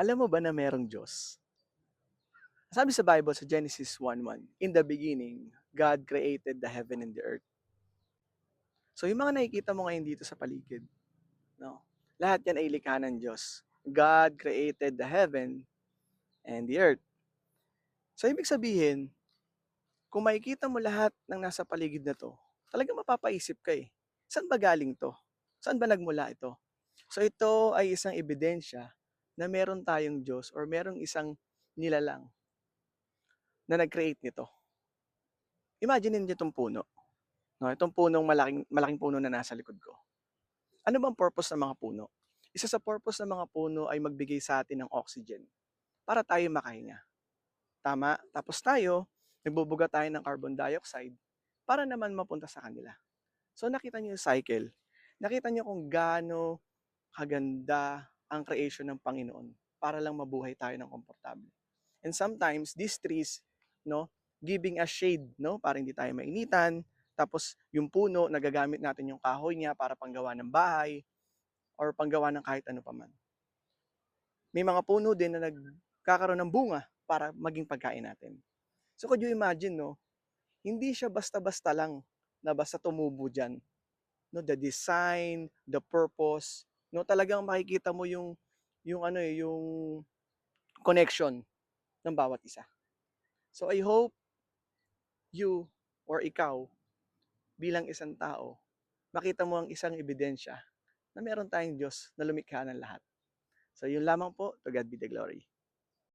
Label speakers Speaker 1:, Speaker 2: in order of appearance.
Speaker 1: Alam mo ba na merong Diyos? Sabi sa Bible sa Genesis 1:1, "In the beginning, God created the heaven and the earth." So yung mga nakikita mo ngayon dito sa paligid, no? Lahat yan ay likha ng Diyos. God created the heaven and the earth. So ibig sabihin, kung makikita mo lahat ng nasa paligid na 'to, talagang mapapaisip ka, eh, saan ba galing 'to? Saan ba nagmula ito? So ito ay isang ebidensya na meron tayong Diyos or merong isang nilalang na nag-create nito. Imagine niyo 'tong puno, 'no, itong punong malaking malaking puno na nasa likod ko. Ano bang purpose ng mga puno? Isa sa purpose ng mga puno ay magbigay sa atin ng oxygen para tayo makahinga, tama? Tapos tayo, nagbubuga tayo ng carbon dioxide para naman mapunta sa kanila. So nakita niyo yung cycle, nakita niyo kung gaano kaganda ang creation ng Panginoon para lang mabuhay tayo ng komportable. And sometimes these trees, no, giving us shade, no, para hindi tayo mainitan. Tapos yung puno, nagagamit natin yung kahoy niya para panggawa ng bahay or panggawa ng kahit ano paman. May mga puno din na nagkakaroon ng bunga para maging pagkain natin. So could you imagine, no, hindi siya basta-basta lang na basta tumubo diyan, no, the design, the purpose, no, talagang makikita mo yung ano eh, yung connection ng bawat isa. So I hope you or ikaw bilang isang tao, makita mo ang isang ebidensya na meron tayong Diyos na lumikha ng lahat. So yun lamang po, to God be the glory.